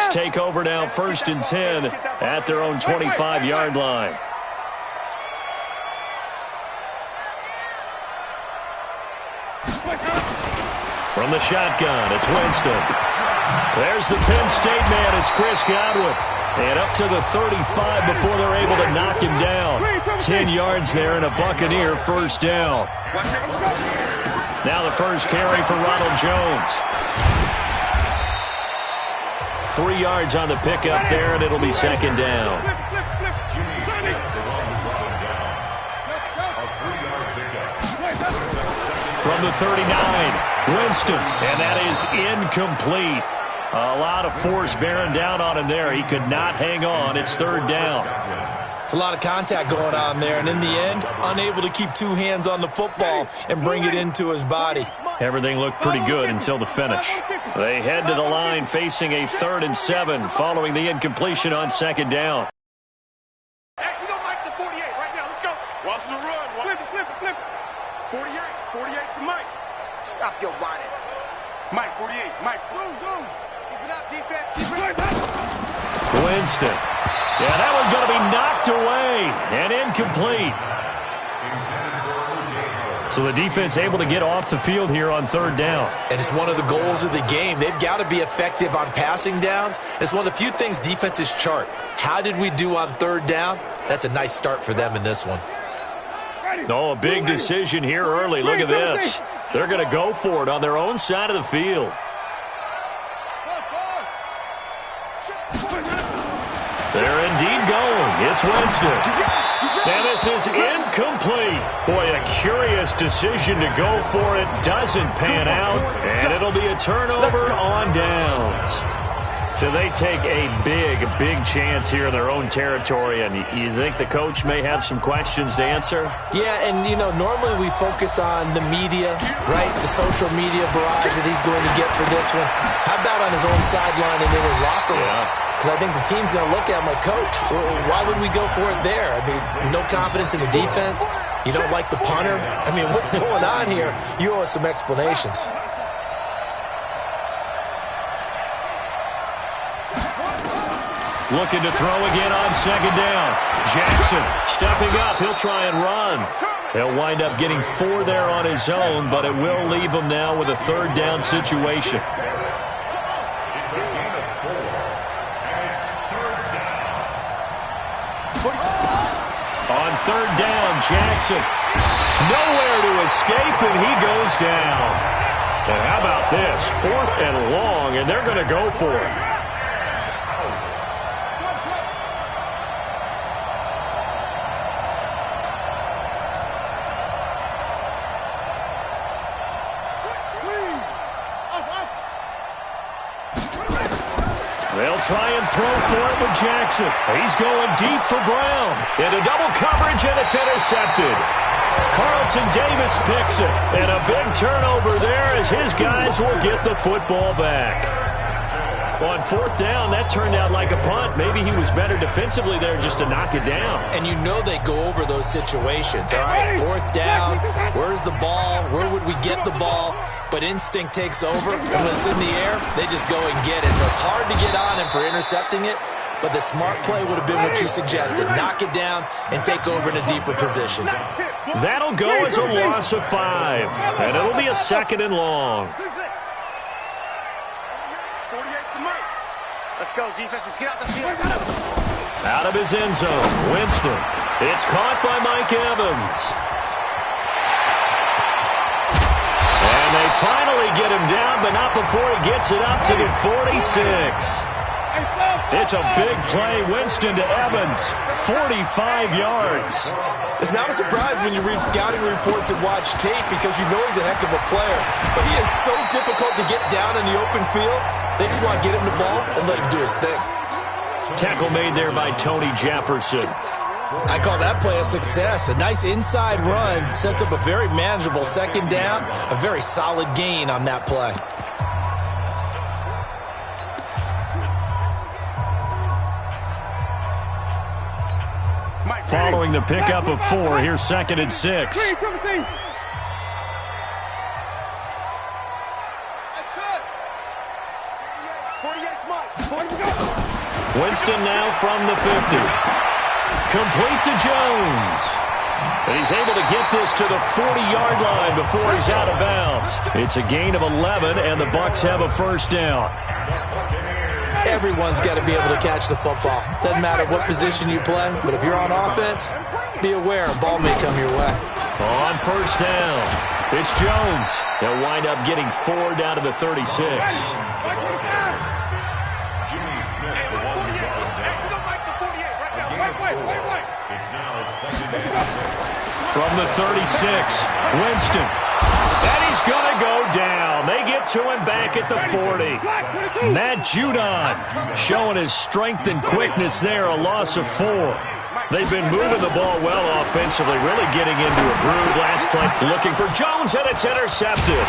Defense take over now, 1st and 10 at their own 25-yard line. From the shotgun, it's Winston. There's the Penn State man. It's Chris Godwin. And up to the 35 before they're able to knock him down. 10 yards there and a Buccaneer first down. Now the first carry for Ronald Jones. 3 yards on the pickup there, and it'll be 2nd down. From the 39, Winston, and that is incomplete. A lot of force bearing down on him there. He could not hang on. It's 3rd down. It's a lot of contact going on there, and in the end, unable to keep 2 hands on the football and bring it into his body. Everything looked pretty good until the finish. They head to the line facing a 3rd and 7 following the incompletion on 2nd down. Hey, you don't like the 48 right now. Let's go. Watch the run. Flip it. 48 for Mike. Stop your whining. Mike, 48. Mike, zoom. Keep it up, defense. Keep it up. Winston. Yeah, that one's going to be knocked away and incomplete. So the defense able to get off the field here on 3rd down. And it's one of the goals of the game. They've got to be effective on passing downs. It's one of the few things defenses chart. How did we do on 3rd down? That's a nice start for them in this one. Oh, a big decision here early. Look at this. They're going to go for it on their own side of the field. They're indeed going. It's Winston. And this is incomplete. Boy, a curious decision to go for it. Doesn't pan out, and it'll be a turnover on downs. So they take a big chance here in their own territory, and you think the coach may have some questions to answer? Yeah, and, normally we focus on the media, right, the social media barrage that he's going to get for this one. How about on his own sideline and in his locker room? Because I think the team's going to look at him like, Coach, why would we go for it there? I mean, no confidence in the defense. You don't like the punter. I mean, what's going on here? You owe us some explanations. Looking to throw again on 2nd down. Jackson stepping up. He'll try and run. He'll wind up getting 4 there on his own, but it will leave him now with a 3rd down situation. On 3rd down, Jackson. Nowhere to escape, and he goes down. And how about this? 4th and long, and they're going to go for it. They'll try and throw for it with Jackson. He's going deep for Brown. Into double coverage, and it's intercepted. Carlton Davis picks it. And a big turnover there as his guys will get the football back. On 4th down, that turned out like a punt. Maybe he was better defensively there just to knock it down. And they go over those situations. All right, 4th down, where's the ball? Where would we get the ball? But instinct takes over, and when it's in the air, they just go and get it. So it's hard to get on him for intercepting it, but the smart play would have been what you suggested. Knock it down and take over in a deeper position. That'll go as a loss of 5, and it'll be a 2nd and long. 48 to Mike. Let's go, defense. Let's get out the field. Out of his end zone, Winston. It's caught by Mike Evans. And they finally get him down, but not before he gets it up to the 46. It's a big play. Winston to Evans. 45 yards. It's not a surprise when you read scouting reports and watch tape because you know he's a heck of a player. But he is so difficult to get down in the open field. They just want to get him the ball and let him do his thing. Tackle made there by Tony Jefferson. I call that play a success. A nice inside run sets up a very manageable 2nd down. A very solid gain on that play. Following the pickup of 4, here's 2nd and 6. Winston now from the 50. Complete to Jones. And he's able to get this to the 40-yard line before he's out of bounds. It's a gain of 11, and the Bucs have a first down. Everyone's got to be able to catch the football. Doesn't matter what position you play, but if you're on offense, be aware a ball may come your way. On first down, it's Jones. They'll wind up getting 4 down to the 36. From the 36, Winston. And he's going to go down. They get to him back at the 40. Matt Judon showing his strength and quickness there, a loss of 4. They've been moving the ball well offensively, really getting into a groove. Last play, looking for Jones, and it's intercepted.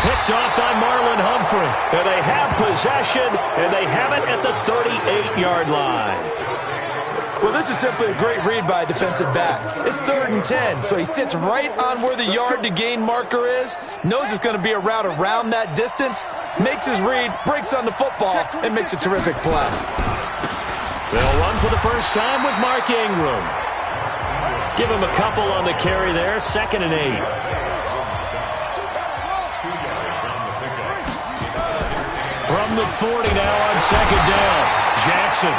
Picked off by Marlon Humphrey. And they have possession, and they have it at the 38-yard line. Well, this is simply a great read by a defensive back. It's 3rd and 10, so he sits right on where the yard-to-gain marker is, knows it's going to be a route around that distance, makes his read, breaks on the football, and makes a terrific play. They'll run for the first time with Mark Ingram. Give him a couple on the carry there, 2nd and 8. From the 40 now on 2nd down, Jackson.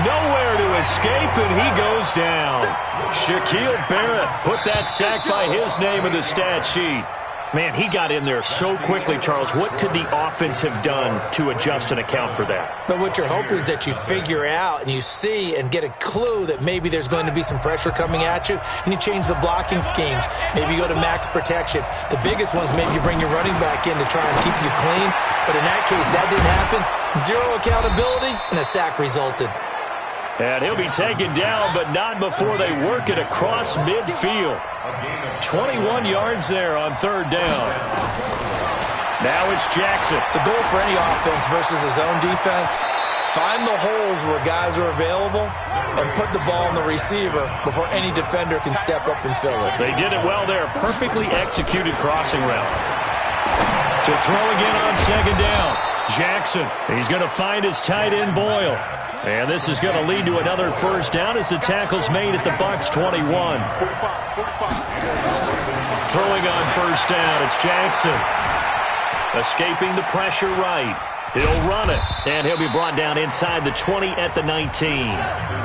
Nowhere to escape, and he goes down. Shaquille Barrett put that sack by his name in the stat sheet. Man, he got in there so quickly, Charles. What could the offense have done to adjust and account for that? But what you're hoping is that you figure out and you see and get a clue that maybe there's going to be some pressure coming at you, and you change the blocking schemes. Maybe you go to max protection. The biggest ones, maybe you bring your running back in to try and keep you clean. But in that case, that didn't happen. 0 accountability, and a sack resulted. And he'll be taken down, but not before they work it across midfield. 21 yards there on 3rd down. Now it's Jackson. The goal for any offense versus his own defense, find the holes where guys are available and put the ball on the receiver before any defender can step up and fill it. They did it well there. Perfectly executed crossing route. To throw again on 2nd down. Jackson, he's going to find his tight end Boyle. And this is going to lead to another first down as the tackle's made at the Bucs 21. Throwing on first down, it's Jackson. Escaping the pressure right. He'll run it, and he'll be brought down inside the 20 at the 19.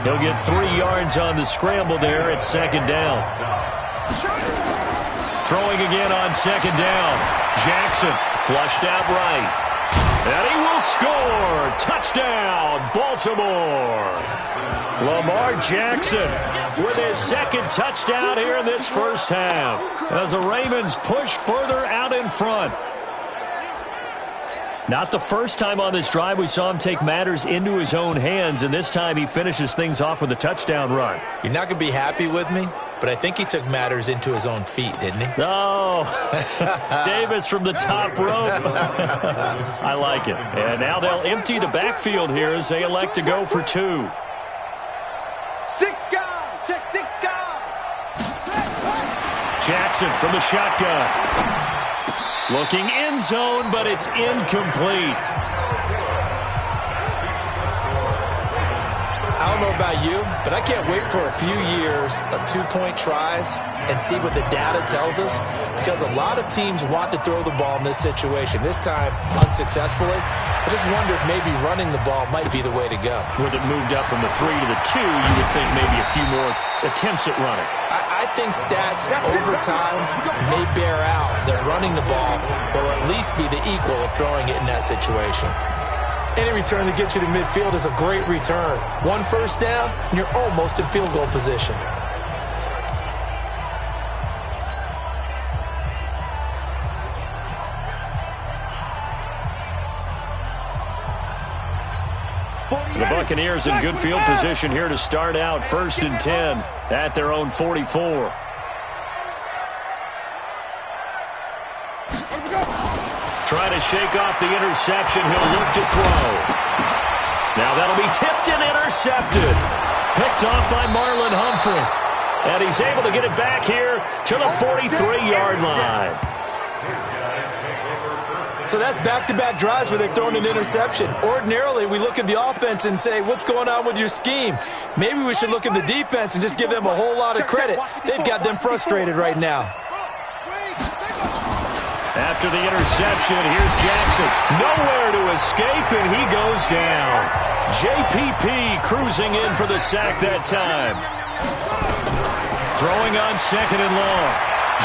He'll get 3 yards on the scramble there at 2nd down. Throwing again on 2nd down. Jackson flushed out right. And he will score. Touchdown, Baltimore. Lamar Jackson with his 2nd touchdown here in this first half as the Ravens push further out in front. Not the first time on this drive we saw him take matters into his own hands, and this time he finishes things off with a touchdown run. You're not going to be happy with me, but I think he took matters into his own feet, didn't he? Oh, Davis from the top rope. I like it. And now they'll empty the backfield here as they elect to go for 2. 6 guys. Check 6 guys. Jackson from the shotgun. Looking end zone, but it's incomplete. I don't know about you, but I can't wait for a few years of 2-point tries and see what the data tells us, because a lot of teams want to throw the ball in this situation. This time, unsuccessfully. I just wonder if maybe running the ball might be the way to go. With it moved up from the 3 to the 2, you would think maybe a few more attempts at running. I think stats over time may bear out that running the ball will at least be the equal of throwing it in that situation. Any return that gets you to midfield is a great return. 1 first down, and you're almost in field goal position. The Buccaneers in good field position here to start out 1st and 10 at their own 44. Trying to shake off the interception. He'll look to throw. Now that'll be tipped and intercepted. Picked off by Marlon Humphrey. And he's able to get it back here to the 43-yard line. So that's back-to-back drives where they've thrown an interception. Ordinarily, we look at the offense and say, what's going on with your scheme? Maybe we should look at the defense and just give them a whole lot of credit. They've got them frustrated right now. After the interception, here's Jackson. Nowhere to escape, and he goes down. JPP cruising in for the sack that time. Throwing on 2nd and long.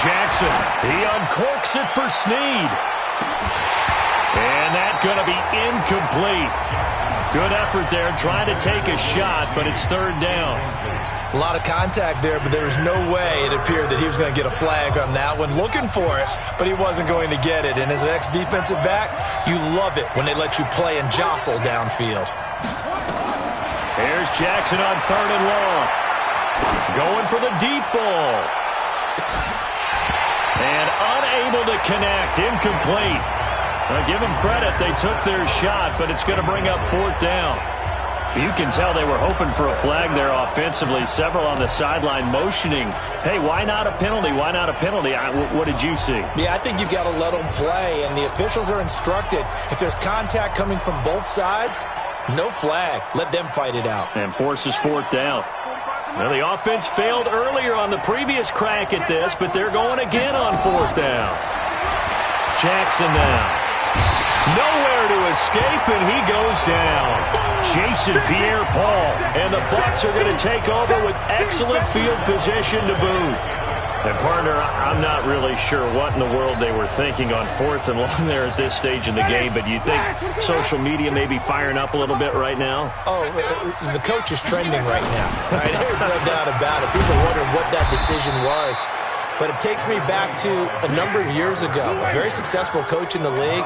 Jackson, he uncorks it for Snead. And that's going to be incomplete. Good effort there, trying to take a shot, but it's 3rd down. A lot of contact there, but there was no way it appeared that he was going to get a flag on that one. Looking for it, but he wasn't going to get it. And as an ex-defensive back, you love it when they let you play and jostle downfield. Here's Jackson on 3rd and long. Going for the deep ball. And unable to connect. Incomplete. Now, give them credit. They took their shot, but it's going to bring up 4th down. You can tell they were hoping for a flag there offensively. Several on the sideline motioning, hey, why not a penalty? Why not a penalty? What did you see? Yeah, I think you've got to let them play, and the officials are instructed. If there's contact coming from both sides, no flag. Let them fight it out. And forces 4th down. Well, the offense failed earlier on the previous crack at this, but they're going again on 4th down. Jackson now. Nowhere to escape, and he goes down. Jason Pierre-Paul, and the Bucs are going to take over with excellent field position to boot. And, partner, I'm not really sure what in the world they were thinking on 4th and long there at this stage in the game, but you think social media may be firing up a little bit right now? Oh, the coach is trending right now. Right? There's no doubt about it. People are wondering what that decision was. But it takes me back to a number of years ago. A very successful coach in the league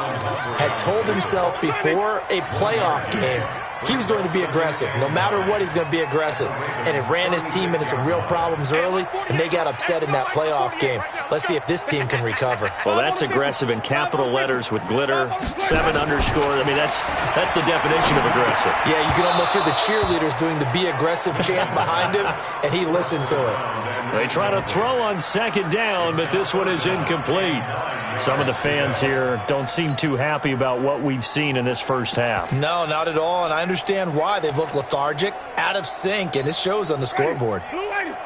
had told himself before a playoff game he was going to be aggressive. No matter what, he's going to be aggressive. And it ran his team into some real problems early, and they got upset in that playoff game. Let's see if this team can recover. Well, that's aggressive in capital letters with glitter, 7 underscore. I mean, that's the definition of aggressive. Yeah, you can almost hear the cheerleaders doing the be aggressive chant behind him, and he listened to it. They try to throw on 2nd down, but this one is incomplete. Some of the fans here don't seem too happy about what we've seen in this first half. No, not at all, and I understand why. They've looked lethargic, out of sync, and it shows on the scoreboard.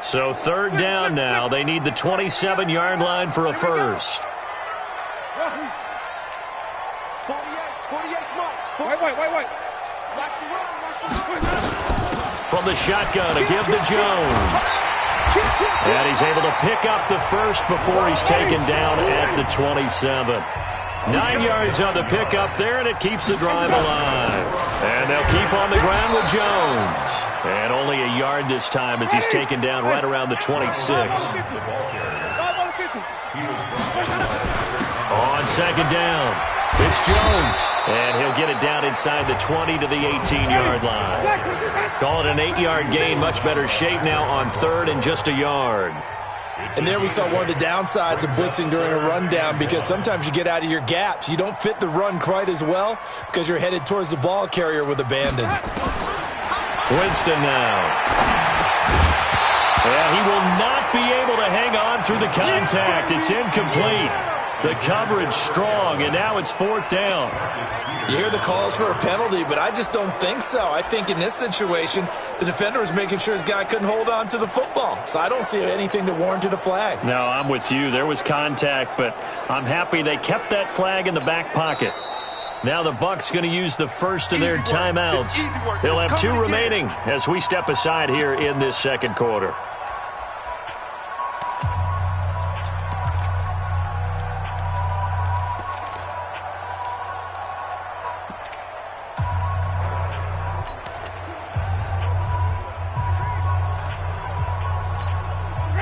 So 3rd down now. They need the 27-yard line for a first. Wait. From the shotgun, a give to Jones. And he's able to pick up the first before he's taken down at the 27. 9 yards on the pickup there, and it keeps the drive alive. And they'll keep on the ground with Jones. And only a yard this time as he's taken down right around the 26. On 2nd down, it's Jones. And he'll get it down inside the 20 to the 18-yard line. Call it an 8-yard gain. Much better shape now on 3rd and just a yard. And there we saw one of the downsides of blitzing during a rundown, because sometimes you get out of your gaps. You don't fit the run quite as well because you're headed towards the ball carrier with abandon. Winston now. And he will not be able to hang on through the contact. It's incomplete. The coverage strong, and now it's 4th down. You hear the calls for a penalty, but I just don't think so. I think in this situation, the defender was making sure his guy couldn't hold on to the football. So I don't see anything to warrant a flag. No, I'm with you. There was contact, but I'm happy they kept that flag in the back pocket. Now the Bucs going to use the first of their timeouts. They'll have 2 remaining as we step aside here in this 2nd quarter.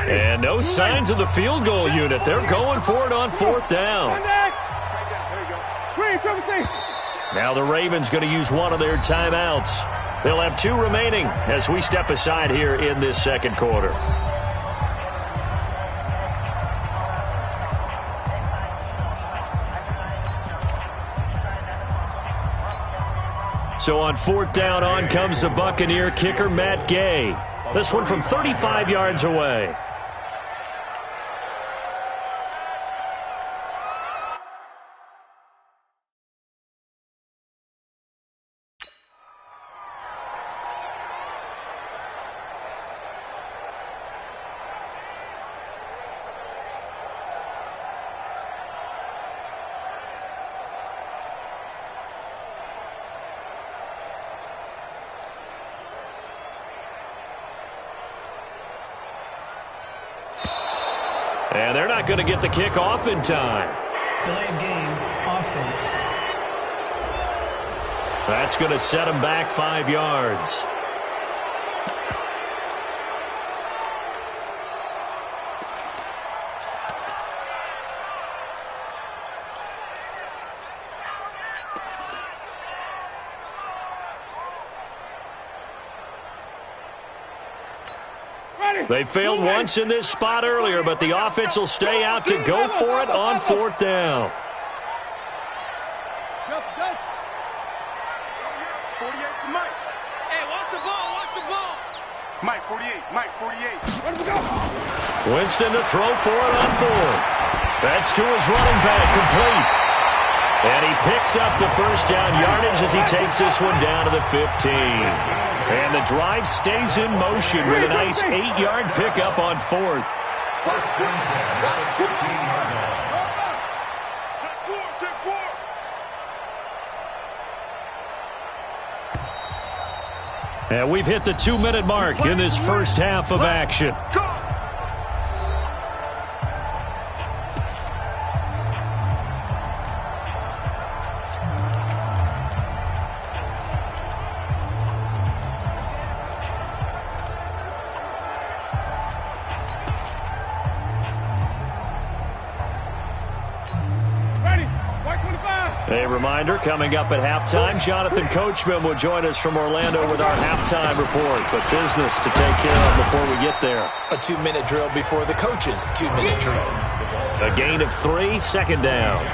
And no signs of the field goal unit. They're going for it on 4th down. Now the Ravens going to use one of their timeouts. They'll have 2 remaining as we step aside here in this 2nd quarter. So on 4th down, on comes the Buccaneer kicker, Matt Gay. This one from 35 yards away. And they're not going to get the kick off in time. Delay of game, offense. That's going to set them back 5 yards. They failed once in this spot earlier, but the offense will stay out to go for it on 4th down. 48 to Mike. Hey, watch the ball, watch the ball. Mike, 48, Mike, 48. Where do we go? Winston to throw for it on 4th. That's to his running back, complete. And he picks up the first down yardage as he takes this one down to the 15. And the drive stays in motion with a nice 8-yard pickup on 4th. Take 4. And we've hit the 2-minute mark in this first half of action. A reminder, coming up at halftime, Jonathan Coachman will join us from Orlando with our halftime report. But business to take care of before we get there. A 2-minute drill before the coach's 2-minute drill. A gain of 3, 2nd down.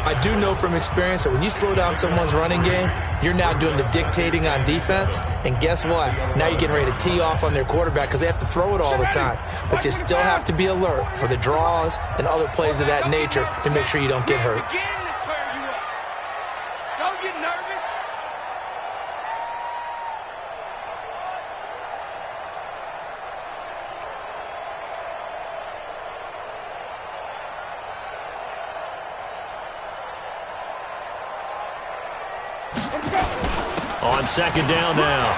I do know from experience that when you slow down someone's running game, you're now doing the dictating on defense. And guess what? Now you're getting ready to tee off on their quarterback because they have to throw it all the time. But you still have to be alert for the draws and other plays of that nature to make sure you don't get hurt. On 2nd down now,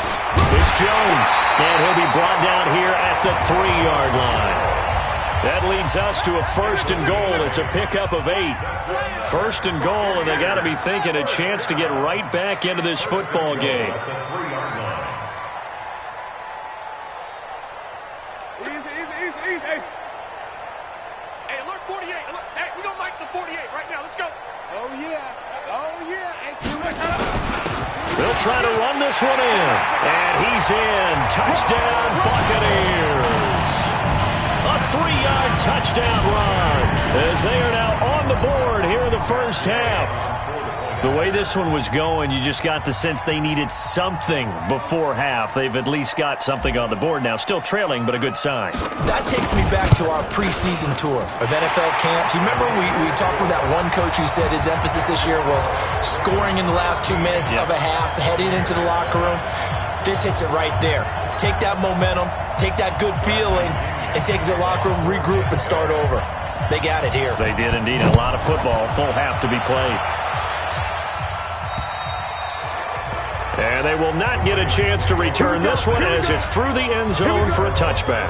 it's Jones, and he'll be brought down here at the 3-yard line. That leads us to a 1st and goal. It's a pickup of 8. 1st and goal, and they got to be thinking a chance to get right back into this football game. Easy. Hey, alert 48. Alert. Hey, we're going to make the 48 right now. Let's go. Oh, yeah. They'll try to run this one in. And he's in. Touchdown, Buccaneers. A 3-yard touchdown run as they are now on the board here in the first half. The way this one was going, you just got the sense they needed something before half. They've at least got something on the board now. Still trailing, but a good sign. That takes me back to our preseason tour of NFL camps. You remember we talked with that one coach who said his emphasis this year was scoring in the last 2 minutes of a half, heading into the locker room. This hits it right there. Take that momentum, take that good feeling, and take it to the locker room, regroup, and start over. They got it here. They did indeed. A lot of football, full half to be played. And they will not get a chance to return this one as it's through the end zone for a touchback.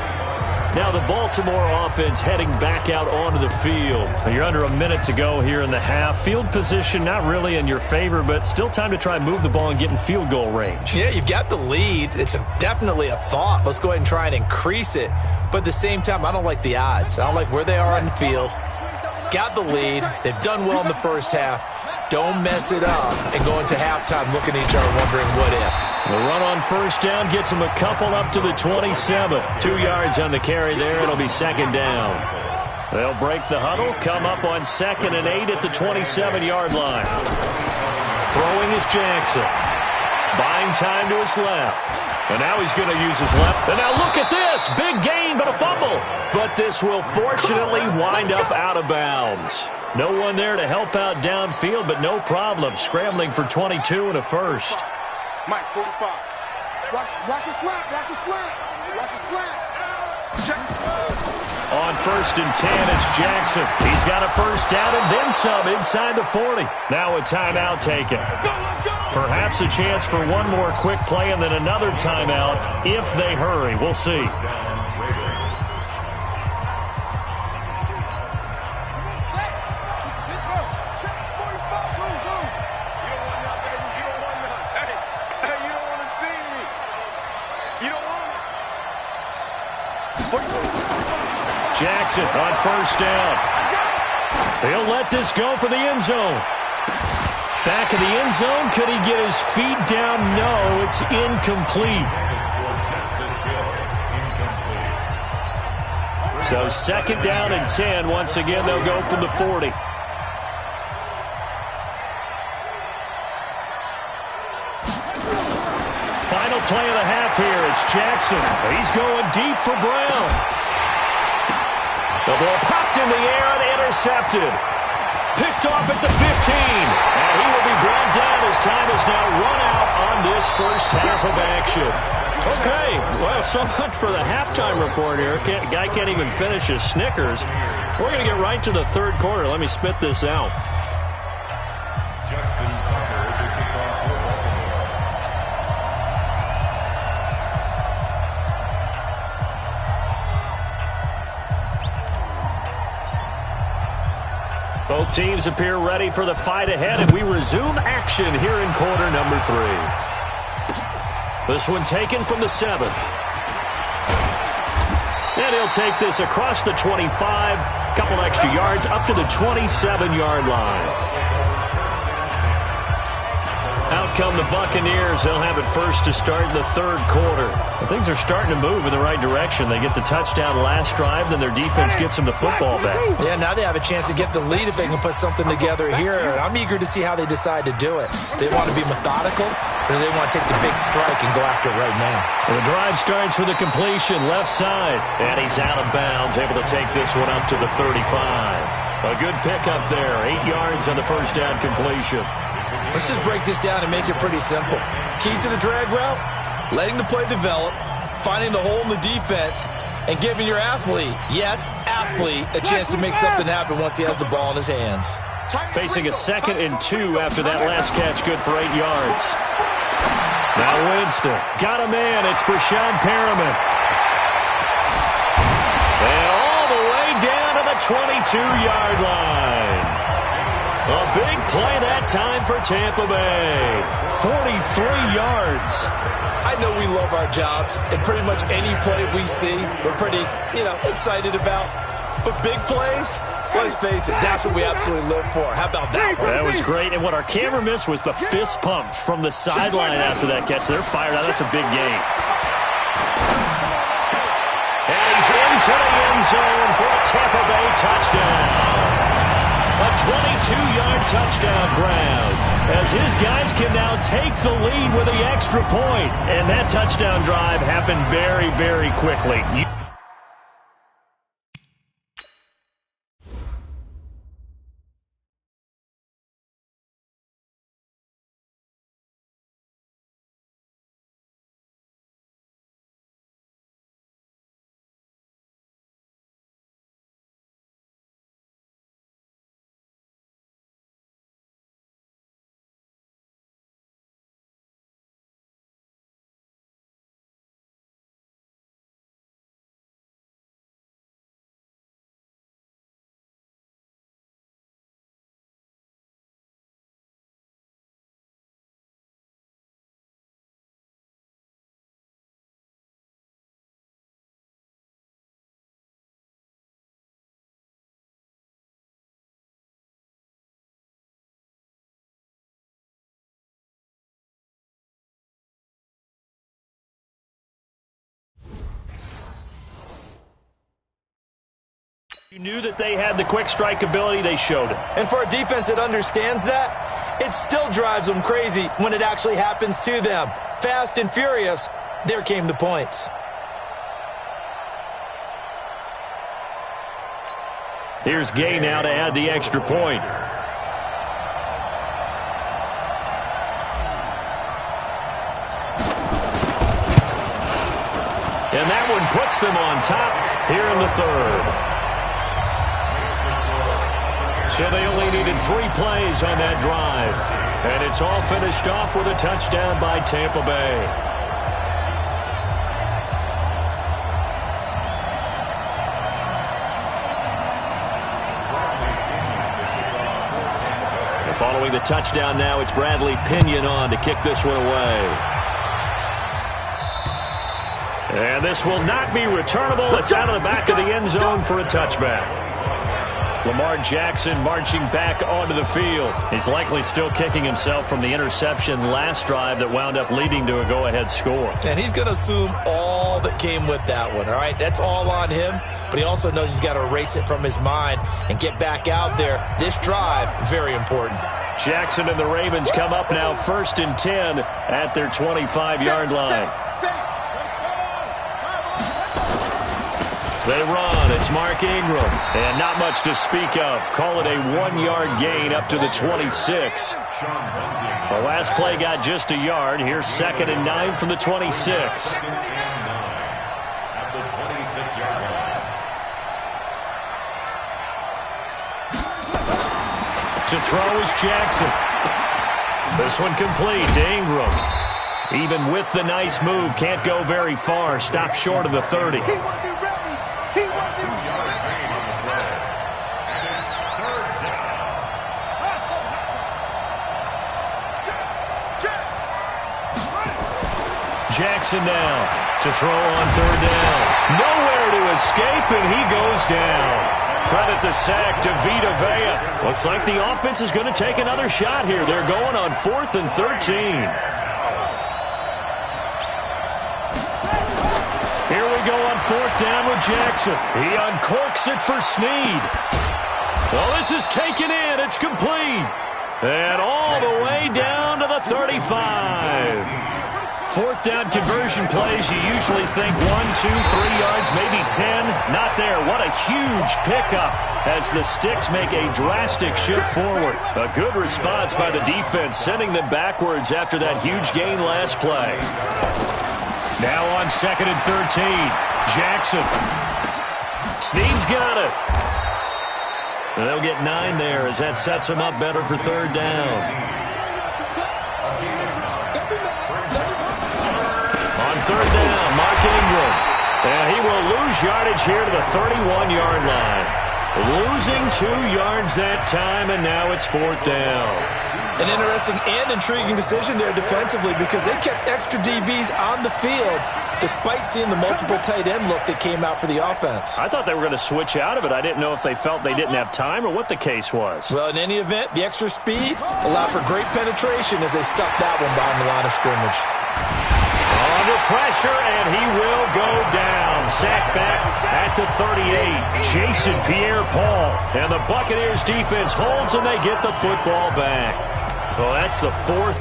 Now the Baltimore offense heading back out onto the field. You're under a minute to go here in the half. Field position not really in your favor, but still time to try and move the ball and get in field goal range. Yeah, you've got the lead. It's definitely a thought. Let's go ahead and try and increase it. But at the same time, I don't like the odds. I don't like where they are on the field. Got the lead. They've done well in the first half. Don't mess it up and go into halftime looking at each other wondering what if. The run on 1st down gets them a couple up to the 27. 2 yards on the carry there. It'll be 2nd down. They'll break the huddle, come up on 2nd and 8 at the 27-yard line. Throwing is Jackson. Buying time to his left. And now he's going to use his left. And now look at this. Big gain, but a fumble. But this will fortunately wind up out of bounds. No one there to help out downfield, but no problem. Scrambling for 22 and a first. Mike, 45. Watch your slap. Watch your slap. Watch your slap. On 1st and 10, it's Jackson. He's got a first down and then some inside the 40. Now a timeout taken. Perhaps a chance for one more quick play and then another timeout if they hurry. We'll see. Jackson on first down. He'll let this go for the end zone. Back of the end zone. Could he get his feet down? No, it's incomplete. So second down and 10. Once again, they'll go from the 40. Final play of the half here. It's Jackson. He's going deep for Brown. The ball popped in the air and intercepted. Picked off at the 15. And he will be brought down as time has now run out on this first half of action. Okay, well, so much for the halftime report here. Guy can't even finish his Snickers. We're going to get right to the third quarter. Let me spit this out. Both teams appear ready for the fight ahead, and we resume action here in quarter number 3. This one taken from the 7. And he'll take this across the 25, couple extra yards up to the 27-yard line. Out come the Buccaneers. They'll have it first to start the third quarter. Well, things are starting to move in the right direction. They get the touchdown last drive, then their defense gets them the football back. Yeah, now they have a chance to get the lead if they can put something together here. I'm eager to see how they decide to do it. They want to be methodical, or do they want to take the big strike and go after it right now? Well, the drive starts with a completion left side, and he's out of bounds, able to take this one up to the 35. A good pickup there, 8 yards on the first down completion. Let's just break this down and make it pretty simple. Key to the drag route, letting the play develop, finding the hole in the defense, and giving your athlete, yes, athlete, a chance to make something happen once he has the ball in his hands. Facing a 2nd and 2 after that last catch, good for 8 yards. Now Winston, got a man, it's Brashad Perriman. And all the way down to the 22-yard line. A big play that time for Tampa Bay. 43 yards. I know we love our jobs, and pretty much any play we see, we're pretty, excited about. But big plays, let's face it, that's what we absolutely live for. How about that? That was great, and what our camera missed was the fist pump from the sideline after that catch. They're fired out. That's a big gain. And he's into the end zone for a Tampa Bay touchdown. A 22-yard touchdown, Brown, as his guys can now take the lead with the extra point. And that touchdown drive happened very, very quickly. You knew that they had the quick strike ability. They showed it. And for a defense that understands that, it still drives them crazy when it actually happens to them. Fast and furious, there came the points. Here's Gay now to add the extra point. And that one puts them on top here in the third. So they only needed 3 plays on that drive. And it's all finished off with a touchdown by Tampa Bay. And following the touchdown now, it's Bradley Pinion on to kick this one away. And this pass will not be returnable. It's out of the back of the end zone for a touchback. Lamar Jackson marching back onto the field. He's likely still kicking himself from the interception last drive that wound up leading to a go-ahead score. And he's going to assume all that came with that one, all right? That's all on him, but he also knows he's got to erase it from his mind and get back out there. This drive, very important. Jackson and the Ravens come up now 1st and 10 at their 25-yard line. They run. It's Mark Ingram. And not much to speak of. Call it a 1-yard gain up to the 26. The last play got just a yard. Here's 2nd and 9 from the 26. To throw is Jackson. This one complete to Ingram. Even with the nice move, can't go very far. Stop short of the 30. Jackson now to throw on 3rd down. Nowhere to escape, and he goes down. Credit the sack to Vita Vea. Looks like the offense is going to take another shot here. They're going on 4th and 13. Here we go on 4th down with Jackson. He uncorks it for Snead. Well, this is taken in. It's complete. And all the way down to the 35. 4th down conversion plays, you usually think 1, 2, 3 yards, maybe 10. Not there. What a huge pickup as the Sticks make a drastic shift forward. A good response by the defense, sending them backwards after that huge gain last play. Now on 2nd and 13. Jackson. Snead's got it. And they'll get 9 there as that sets them up better for 3rd down. On 3rd down, Mark Ingram. And he will lose yardage here to the 31-yard line. Losing 2 yards that time, and now it's 4th down. An interesting and intriguing decision there defensively because they kept extra DBs on the field despite seeing the multiple tight end look that came out for the offense. I thought they were going to switch out of it. I didn't know if they felt they didn't have time or what the case was. Well, in any event, the extra speed allowed for great penetration as they stuffed that one behind the line of scrimmage. Under pressure, and he will go down. Sacked back at the 38. Jason Pierre-Paul. And the Buccaneers defense holds, and they get the football back. Well, that's the 4th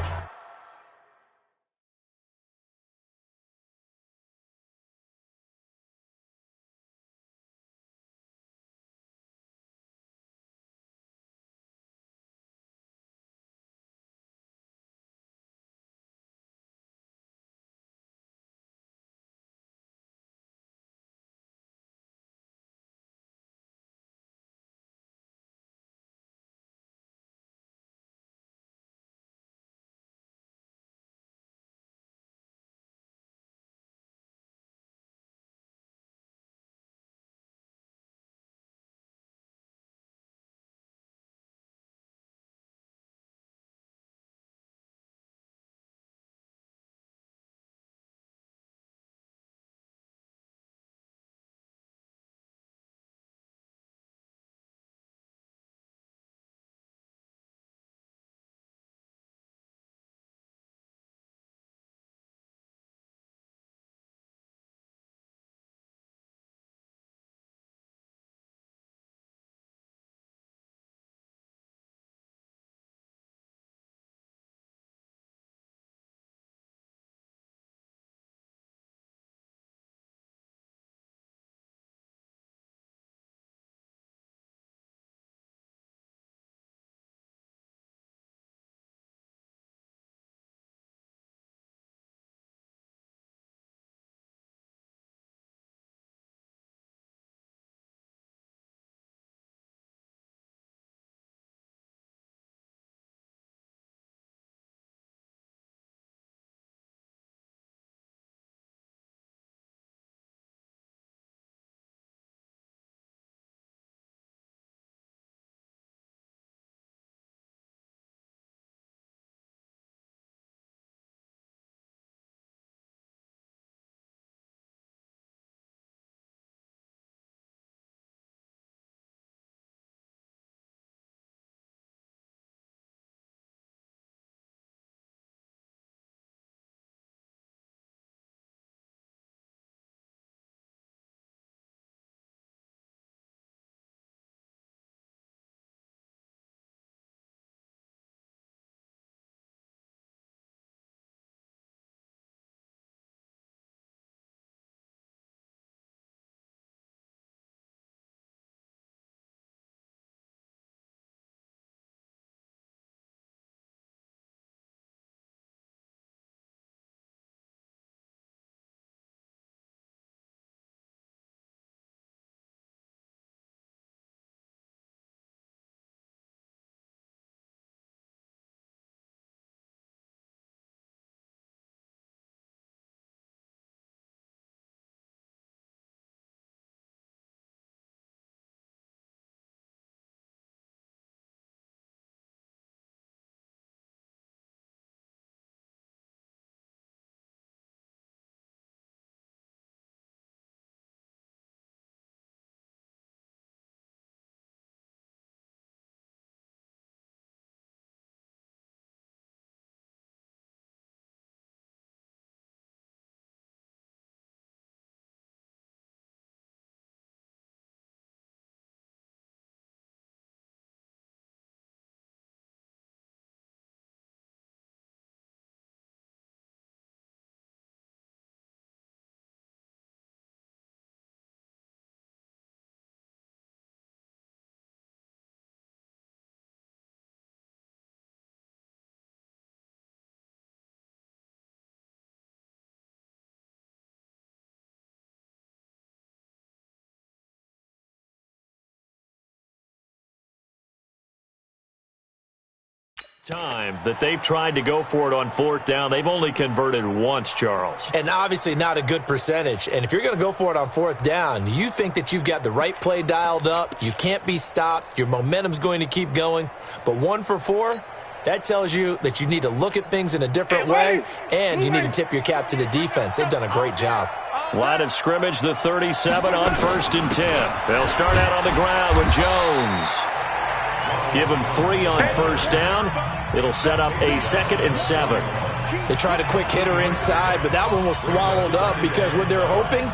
Time that they've tried to go for it on fourth down. They've only converted once, Charles. And obviously not a good percentage. And if you're going to go for it on fourth down, you think that you've got the right play dialed up. You can't be stopped. Your momentum's going to keep going. But 1 for 4, that tells you that you need to look at things in a different way, and you need to tip your cap to the defense. They've done a great job. Line of scrimmage, the 37 on 1st and 10. They'll start out on the ground with Jones. Give him 3 on 1st down. It'll set up a 2nd and 7. They tried a quick hitter inside, but that one was swallowed up because what they're hoping,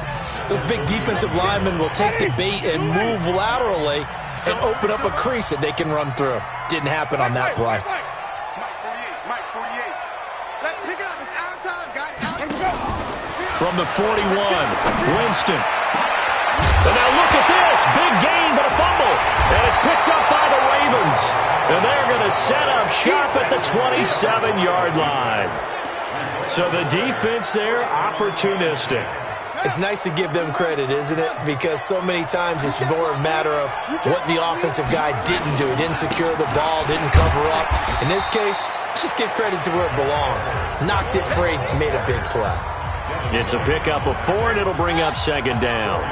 those big defensive linemen will take the bait and move laterally and open up a crease that they can run through. Didn't happen on that play. Mike 48. Let's pick it up. It's out of time, guys. From the 41, Winston. And now look at this. Big gain, but a fumble. And it's picked up by the Ravens. And they're going to set up shop at the 27-yard line. So the defense there, opportunistic. It's nice to give them credit, isn't it? Because so many times it's more a matter of what the offensive guy didn't do. He didn't secure the ball, didn't cover up. In this case, let's just give credit to where it belongs. Knocked it free, made a big play. It's a pickup of 4, and it'll bring up 2nd down.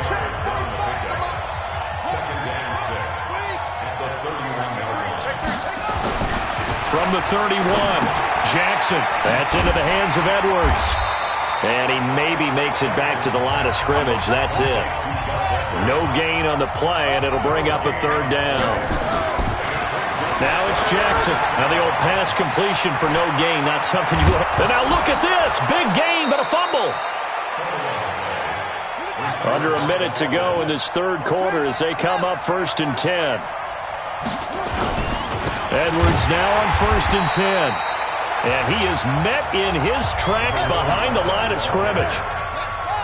From the 31, Jackson. That's into the hands of Edwards. And he maybe makes it back to the line of scrimmage. That's it. No gain on the play, and it'll bring up a 3rd down. Now it's Jackson. Now the old pass completion for no gain. Not something you want. And now look at this. Big gain, but a fumble. Under a minute to go in this 3rd quarter as they come up 1st and 10. Edwards now on 1st and 10. And he is met in his tracks behind the line of scrimmage.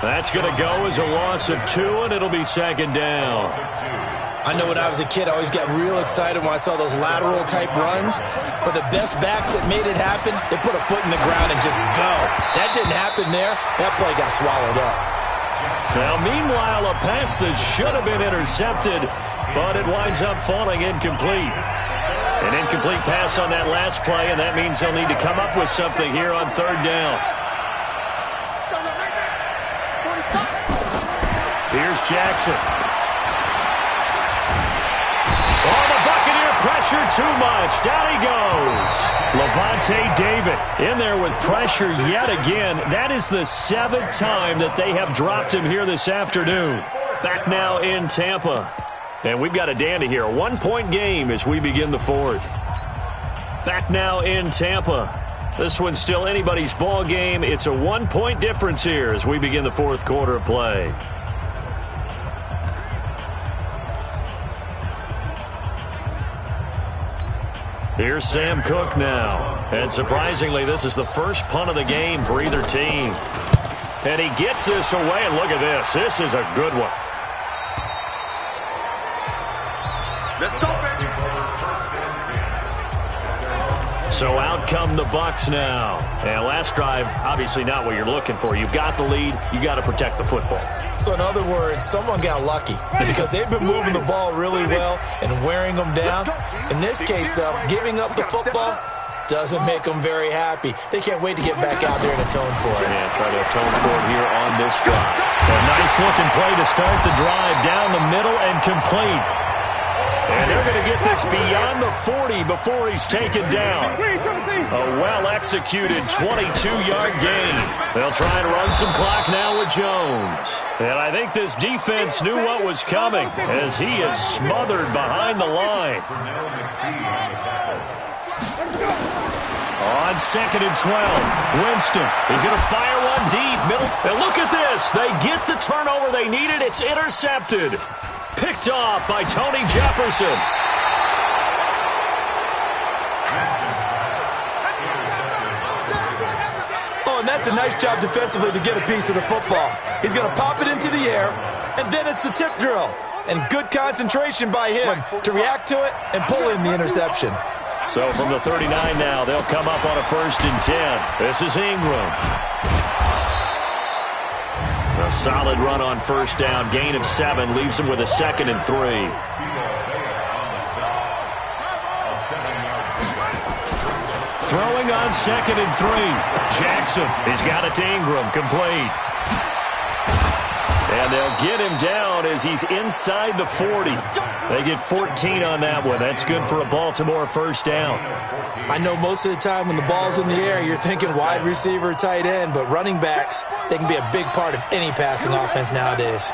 That's going to go as a loss of 2, and it'll be 2nd down. I know when I was a kid, I always got real excited when I saw those lateral-type runs. But the best backs that made it happen, they put a foot in the ground and just go. That didn't happen there. That play got swallowed up. Now, meanwhile, a pass that should have been intercepted, but it winds up falling incomplete. An incomplete pass on that last play, and that means they'll need to come up with something here on 3rd down. Here's Jackson. Oh, the Buccaneer pressure too much. Down he goes. Levante David in there with pressure yet again. That is the 7th time that they have dropped him here this afternoon. Back now in Tampa. And we've got a dandy here. A 1-point game as we begin the 4th. Back now in Tampa. This one's still anybody's ball game. It's a 1-point difference here as we begin the 4th quarter of play. Here's Sam Cook now. And surprisingly, this is the first punt of the game for either team. And he gets this away, and look at this. This is a good one. Let's go, baby. So out come the Bucs now. And last drive, obviously not what you're looking for. You've got the lead. You got to protect the football. So in other words, someone got lucky because they've been moving the ball really well and wearing them down. In this case, though, giving up the football doesn't make them very happy. They can't wait to get back out there and atone for it. Yeah, try to atone for it here on this drive. A nice-looking play to start the drive down the middle and complete. And they're going to get this beyond the 40 before he's taken down. A well-executed 22-yard gain. They'll try and run some clock now with Jones. And I think this defense knew what was coming as he is smothered behind the line. On 2nd and 12, Winston is going to fire one deep, middle. And look at this. They get the turnover they needed. It's intercepted. Picked off by Tony Jefferson. Oh, and that's a nice job defensively to get a piece of the football. He's going to pop it into the air, and then it's the tip drill. And good concentration by him to react to it and pull in the interception. So from the 39 now, they'll come up on a 1st and 10. This is Ingram. A solid run on 1st down. Gain of 7 leaves him with a 2nd and 3. throwing on 2nd and 3. Jackson, he's got it to Ingram, complete. And they'll get him down as he's inside the 40. They get 14 on that one. That's good for a Baltimore first down. I know most of the time when the ball's in the air, you're thinking wide receiver, tight end, but running backs, they can be a big part of any passing offense nowadays.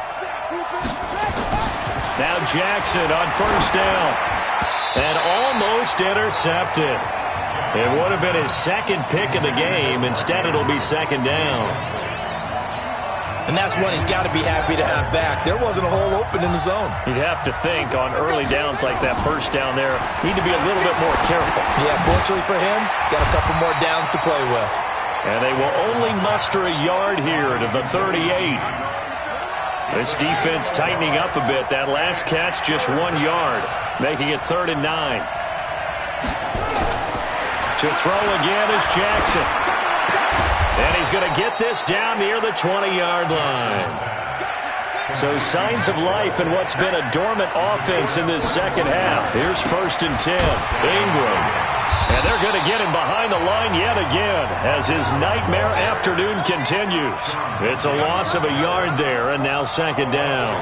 Now Jackson on first down. And almost intercepted. It would have been his second pick of the game. Instead, it'll be 2nd down. And that's one he's got to be happy to have back. There wasn't a hole open in the zone. You'd have to think on early downs like that first down there, need to be a little bit more careful. Yeah, fortunately for him, got a couple more downs to play with. And they will only muster a yard here to the 38. This defense tightening up a bit. That last catch, just 1 yard, making it 3rd and 9. To throw again is Jackson. And he's going to get this down near the 20-yard line. So signs of life in what's been a dormant offense in this second half. Here's 1st and 10. Ingram. And they're going to get him behind the line yet again as his nightmare afternoon continues. It's a loss of a yard there, and now 2nd down.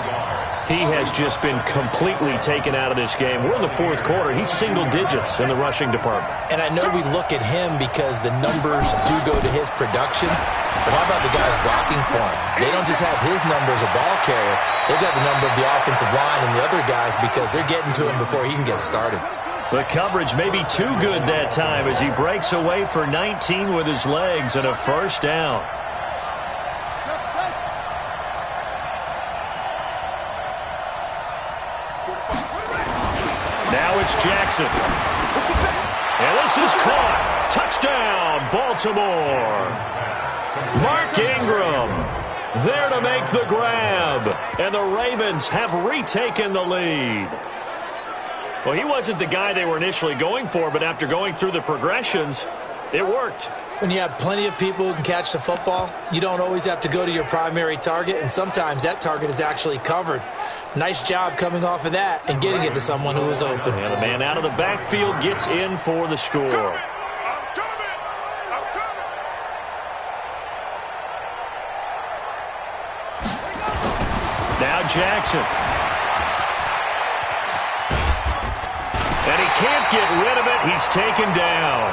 He has just been completely taken out of this game. We're in the 4th quarter. He's single digits in the rushing department. And I know we look at him because the numbers do go to his production, but how about the guys blocking for him? They don't just have his number as a ball carrier. They've got the number of the offensive line and the other guys because they're getting to him before he can get started. The coverage may be too good that time as he breaks away for 19 with his legs and a first down. Now it's Jackson. And this is caught. Touchdown, Baltimore. Mark Ingram there to make the grab. And the Ravens have retaken the lead. Well, he wasn't the guy they were initially going for, but after going through the progressions, it worked. When you have plenty of people who can catch the football, you don't always have to go to your primary target, and sometimes that target is actually covered. Nice job coming off of that and getting it to someone who was open. And the man out of the backfield gets in for the score. Now Jackson. And he can't get rid of it. He's taken down.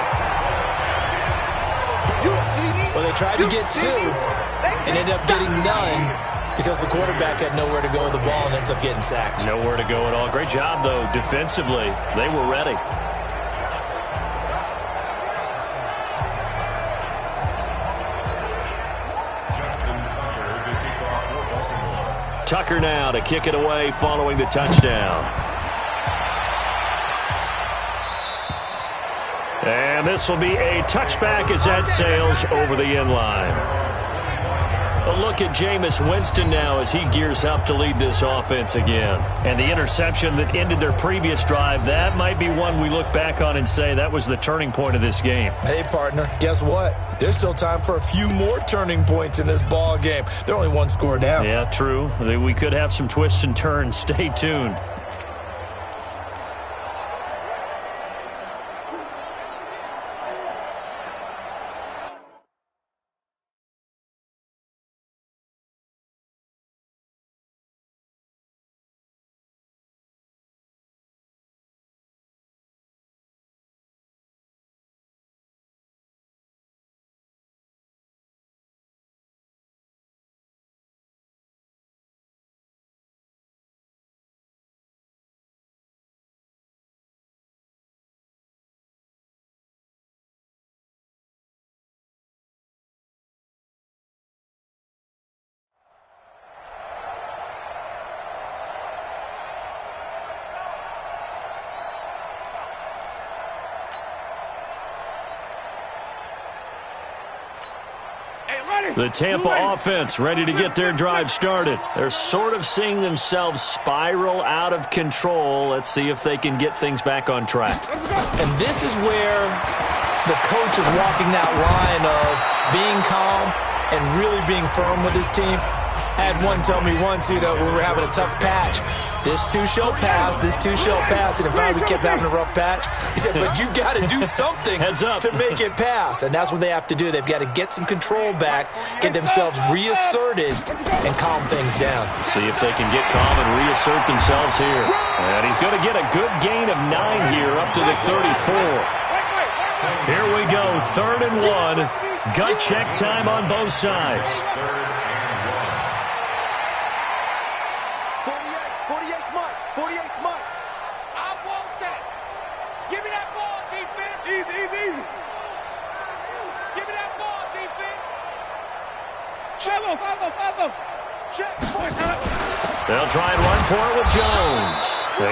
Well, they tried to get 2 and ended up getting none because the quarterback had nowhere to go with the ball and ends up getting sacked. Nowhere to go at all. Great job, though, defensively. They were ready. Tucker now to kick it away following the touchdown. And this will be a touchback as that sails over the end line. A look at Jameis Winston now as he gears up to lead this offense again. And the interception that ended their previous drive, that might be one we look back on and say that was the turning point of this game. Hey, partner, guess what? There's still time for a few more turning points in this ball game. They're only 1 score down. Yeah, true. We could have some twists and turns. Stay tuned. The Tampa offense ready to get their drive started. They're sort of seeing themselves spiral out of control. Let's see if they can get things back on track. And this is where the coach is walking that line of being calm and really being firm with his team. I had one tell me once, when we were having a tough patch, this too shall pass, and if finally we kept having a rough patch, he said, but you got to do something to make it pass, and that's what they have to do. They've got to get some control back, get themselves reasserted, and calm things down. See if they can get calm and reassert themselves here. And he's going to get a good gain of 9 here up to the 34. Here we go, 3rd and 1. Gut check time on both sides. 48's Mike. I want that. Give me that ball, defense. Easy. Give me that ball, defense. Follow. Check. They'll try and run for it with Jones.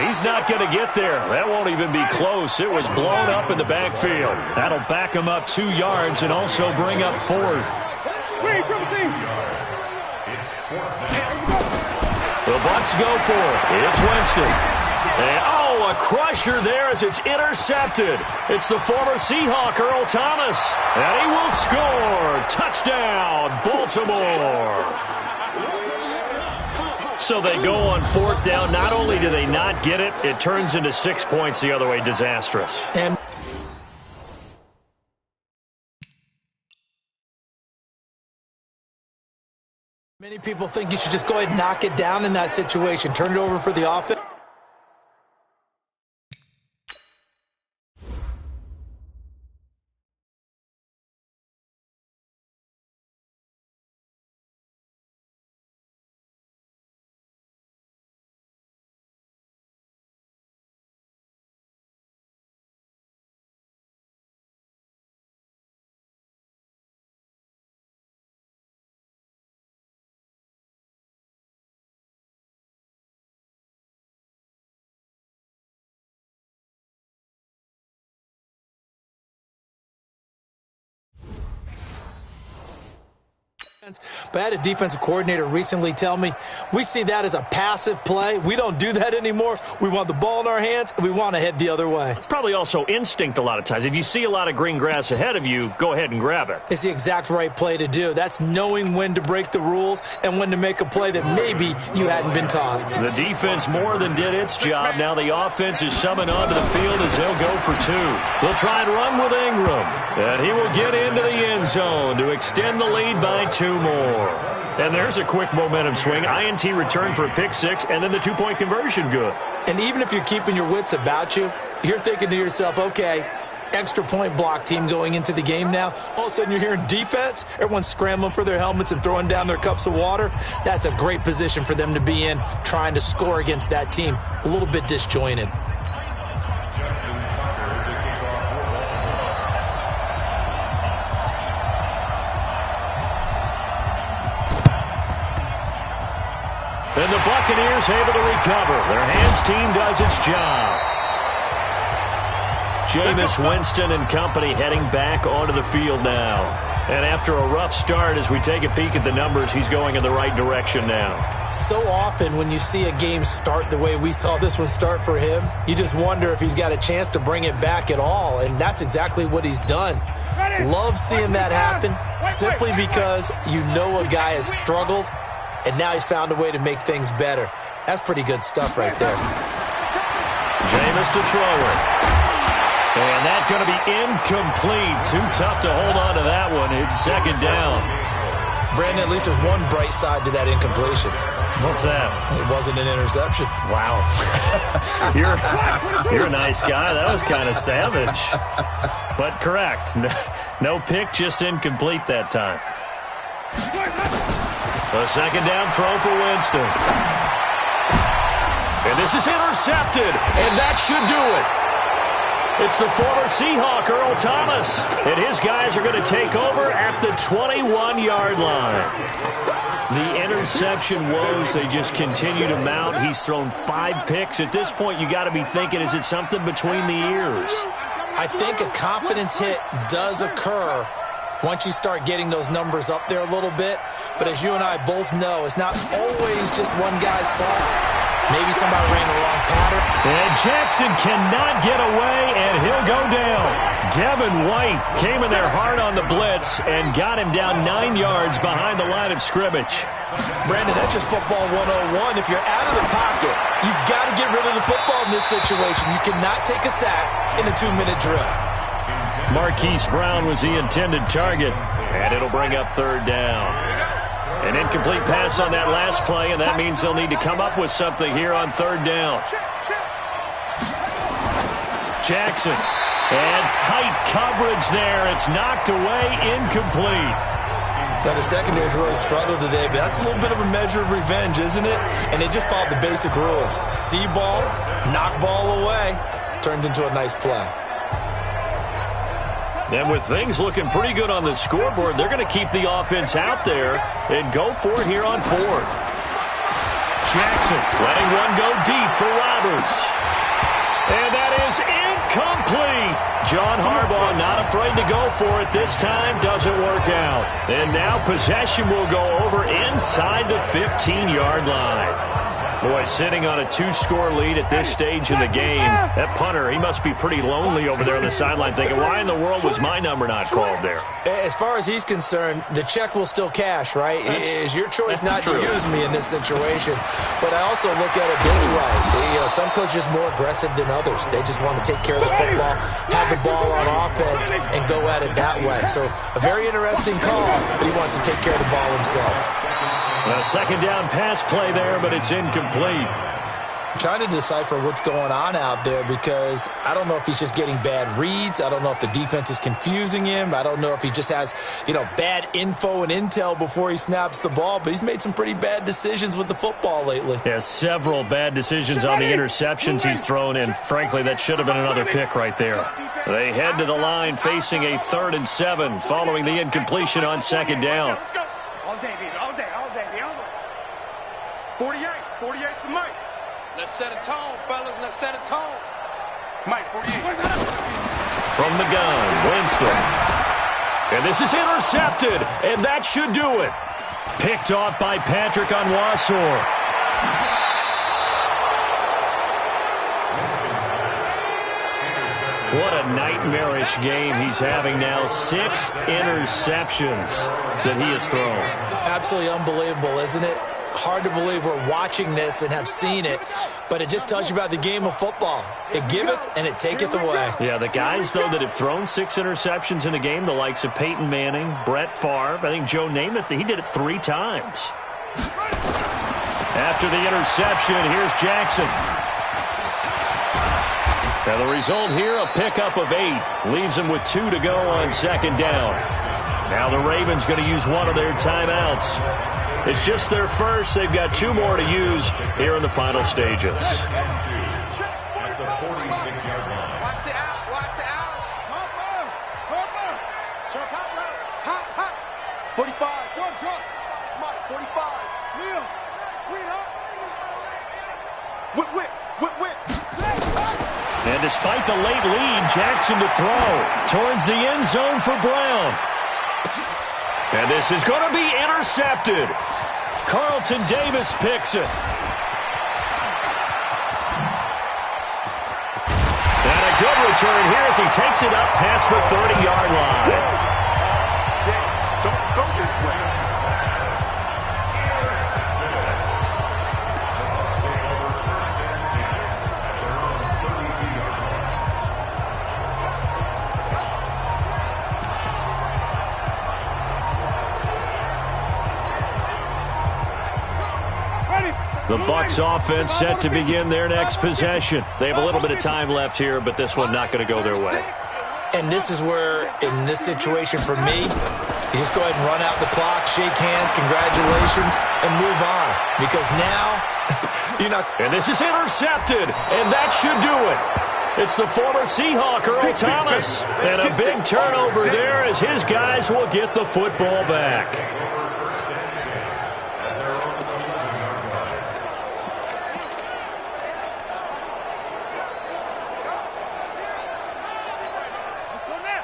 He's not going to get there. That won't even be close. It was blown up in the backfield. That'll back him up 2 yards and also bring up 4th. The Bucs go for it. It's Winston. And, a crusher there as it's intercepted. It's the former Seahawk, Earl Thomas. And he will score. Touchdown, Baltimore. So they go on 4th down. Not only do they not get it, it turns into 6 points the other way. Disastrous. And many people think you should just go ahead and knock it down in that situation. Turn it over for the offense. But I had a defensive coordinator recently tell me, we see that as a passive play. We don't do that anymore. We want the ball in our hands, and we want to head the other way. It's probably also instinct a lot of times. If you see a lot of green grass ahead of you, go ahead and grab it. It's the exact right play to do. That's knowing when to break the rules and when to make a play that maybe you hadn't been taught. The defense more than did its job. Now the offense is summoned onto the field as they'll go for 2. They'll try and run with Ingram. And he will get into the end zone to extend the lead by 2 more. And there's a quick momentum swing. INT return for a pick 6, and then the 2-point conversion good. And even if you're keeping your wits about you, you're thinking to yourself, okay, extra point block team going into the game now. All of a sudden you're hearing defense. Everyone's scrambling for their helmets and throwing down their cups of water. That's a great position for them to be in, trying to score against that team. A little bit disjointed. And the Buccaneers able to recover. Their hands team does its job. Jameis Winston and company heading back onto the field now. And after a rough start, as we take a peek at the numbers, he's going in the right direction now. So often when you see a game start the way we saw this one start for him, you just wonder if he's got a chance to bring it back at all. And that's exactly what he's done. Love seeing that happen simply because you know a guy has struggled, and now he's found a way to make things better. That's pretty good stuff right there. Jameis to throw it. And that's going to be incomplete. Too tough to hold on to that one. It's 2nd down. Brandon, at least there's one bright side to that incompletion. What's that? It wasn't an interception. Wow. You're a nice guy. That was kind of savage. But correct. No pick, just incomplete that time. A 2nd down throw for Winston. And this is intercepted, and that should do it. It's the former Seahawk, Earl Thomas, and his guys are going to take over at the 21-yard line. The interception woes, they just continue to mount. He's thrown 5 picks. At this point, you got to be thinking, is it something between the ears? I think a confidence hit does occur once you start getting those numbers up there a little bit. But as you and I both know, it's not always just one guy's fault. Maybe somebody ran the wrong pattern. And Jackson cannot get away, and he'll go down. Devin White came in there hard on the blitz and got him down 9 yards behind the line of scrimmage. Brandon, that's just football 101. If you're out of the pocket, you've got to get rid of the football in this situation. You cannot take a sack in a 2-minute drill. Marquise Brown was the intended target, and it'll bring up third down. An incomplete pass on that last play, and that means they'll need to come up with something here on third down. Jackson, and tight coverage there. It's knocked away, incomplete. Now, the secondary's really struggled today, but that's a little bit of a measure of revenge, isn't it? And they just followed the basic rules. See ball, knock ball away. Turned into a nice play. And with things looking pretty good on the scoreboard, they're going to keep the offense out there and go for it here on fourth. Jackson letting one go deep for Roberts. And that is incomplete. John Harbaugh not afraid to go for it this time. Doesn't work out. And now possession will go over inside the 15-yard line. Boy, sitting on a 2-score lead at this stage in the game, that punter, he must be pretty lonely over there on the sideline thinking, why in the world was my number not called there? As far as he's concerned, the check will still cash, right? It's your choice not to use me in this situation. But I also look at it this way. Some coaches are more aggressive than others. They just want to take care of the football, have the ball on offense, and go at it that way. So a very interesting call, but he wants to take care of the ball himself. A second down pass play there, but it's incomplete. I'm trying to decipher what's going on out there because I don't know if he's just getting bad reads. I don't know if the defense is confusing him. I don't know if he just has, bad info and intel before he snaps the ball. But he's made some pretty bad decisions with the football lately. Yeah, several bad decisions on the interceptions he's thrown, and frankly, that should have been another pick right there. They head to the line facing a 3rd and 7 following the incompletion on second down. All day, baby, all day, all day. 48 to Mike. Let's set a tone, fellas. Let's set a tone. Mike, 48. From the gun, Winston. And this is intercepted, and that should do it. Picked off by Patrick Onwuasor. What a nightmarish game he's having now. 6 interceptions that he has thrown. Absolutely unbelievable, isn't it? Hard to believe we're watching this and have seen it, but it just tells you about the game of football. It giveth and it taketh away. Yeah, the guys, though, that have thrown 6 interceptions in a game, the likes of Peyton Manning, Brett Favre, I think Joe Namath, he did it 3 times. After the interception, here's Jackson. Now the result here, a pickup of 8. Leaves them with 2 to go on second down. Now the Ravens going to use one of their timeouts. It's just their first. They've got 2 more to use here in the final stages. Watch the out. Watch the out. Hopper. Hot. 45. Jump. Mike, 45. Neil. Sweetheart. Whip. And despite the late lead, Jackson to throw towards the end zone for Brown. And this is going to be intercepted. Carlton Davis picks it. And a good return here as he takes it up past the 30-yard line. Don't go this way. The Bucs offense set to begin their next possession. They have a little bit of time left here, but this one not going to go their way. And this is where, in this situation for me, you just go ahead and run out the clock, shake hands, congratulations, and move on. Because now, you're not... And this is intercepted, and that should do it. It's the former Seahawk, Earl Thomas. And a big turnover there as his guys will get the football back.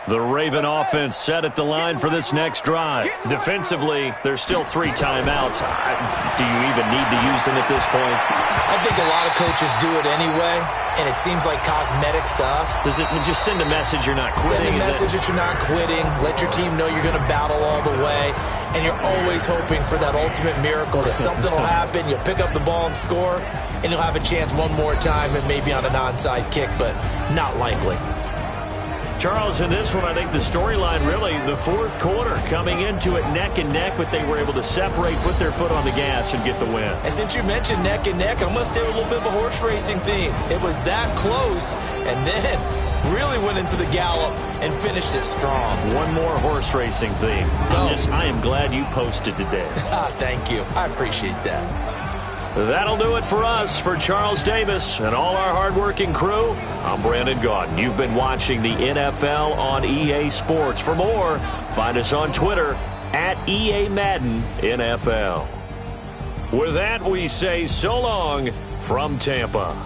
The Raven offense set at the line for this next drive. Defensively, there's still 3 timeouts. Do you even need to use them at this point? I think a lot of coaches do it anyway, and it seems like cosmetics to us. Does it just send a message you're not quitting? Send a message that you're not quitting. Let your team know you're going to battle all the way, and you're always hoping for that ultimate miracle that something will happen, you'll pick up the ball and score, and you'll have a chance one more time and maybe on an onside kick, but not likely. Charles, in this one, I think the storyline really, the fourth quarter, coming into it neck and neck, but they were able to separate, put their foot on the gas, and get the win. And since you mentioned neck and neck, I'm going to stay with a little bit of a horse racing theme. It was that close, and then really went into the gallop and finished it strong. One more horse racing theme. I am glad you posted today. Thank you. I appreciate that. That'll do it for us. For Charles Davis and all our hardworking crew, I'm Brandon Gaudin. You've been watching the NFL on EA Sports. For more, find us on Twitter at EA Madden NFL. With that, we say so long from Tampa.